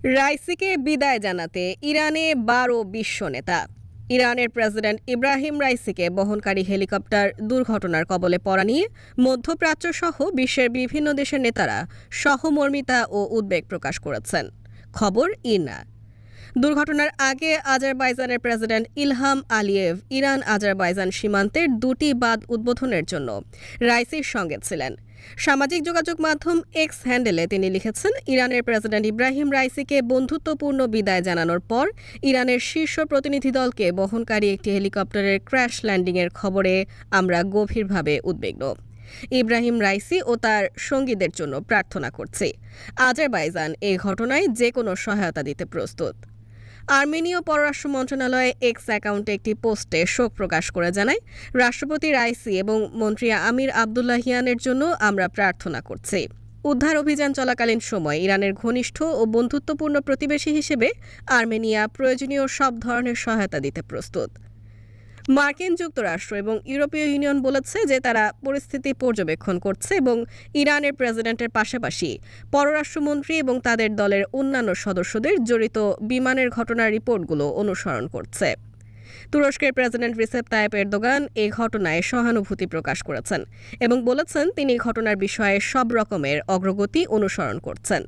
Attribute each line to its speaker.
Speaker 1: রাইসিকে বিদায় জানাতে ইরানে ১২ বিশ্ব নেতা। ইরানের প্রেসিডেন্ট ইব্রাহিম রাইসিকে বহনকারী হেলিকপ্টার দুর্ঘটনার কবলে পড়া নিয়ে মধ্যপ্রাচ্য সহ বিশ্বের বিভিন্ন দেশের নেতারা সহমর্মিতা ও উদ্বেগ প্রকাশ করেছেন। খবর ইরনা। দুর্ঘটনার আগে আজারবাইজানের president Ilham Aliyev Iran Azerbaijan সীমান্তের দুটি বাঁধ উদ্বোধনের জন্য রাইসির সঙ্গে ছিলেন। সামাজিক যোগাযোগ মাধ্যম এক্স হ্যান্ডেলে তিনি লিখেছেন, ইরানের প্রেসিডেন্ট ইব্রাহিম রাইসিকে বন্ধুত্বপূর্ণ বিদায় জানানোর পর ইরানের শীর্ষ প্রতিনিধি দলকে বহনকারী একটি হেলিকপ্টারের ক্র্যাশ ল্যান্ডিংয়ের খবরে আমরা গভীরভাবে উদ্বিগ্ন। ইব্রাহিম রাইসি ও তার সঙ্গীদের জন্য প্রার্থনা করছি। আজারবাইজান এই ঘটনায় যে কোনো সহায়তা দিতে প্রস্তুত। আর্মেনীয় পররাষ্ট্র মন্ত্রণালয় এক্স অ্যাকাউন্টে একটি পোস্টে শোক প্রকাশ করে জানায়, রাষ্ট্রপতি রাইসি এবং মন্ত্রী আমির আবদুল্লাহিয়ানের জন্য আমরা প্রার্থনা করছি। উদ্ধার অভিযান চলাকালীন সময় ইরানের ঘনিষ্ঠ ও বন্ধুত্বপূর্ণ প্রতিবেশী হিসেবে আর্মেনিয়া প্রয়োজনীয় সব ধরনের সহায়তা দিতে প্রস্তুত। মার্কিন যুক্তরাষ্ট্র এবং ইউরোপীয় ইউনিয়ন বলেছে যে তারা পরিস্থিতি পর্যবেক্ষণ করছে এবং ইরানের প্রেসিডেন্টের পাশাপাশি পররাষ্ট্রমন্ত্রী এবং তাদের দলের অন্যান্য সদস্যদের জড়িত বিমানের ঘটনার রিপোর্টগুলো অনুসরণ করছে। তুরস্কের প্রেসিডেন্ট রিসেপ তাইয়েপ এরদোগান এই ঘটনায় সহানুভূতি প্রকাশ করেছেন এবং বলেছেন তিনি ঘটনার বিষয়ে সব রকমের অগ্রগতি অনুসরণ করছেন।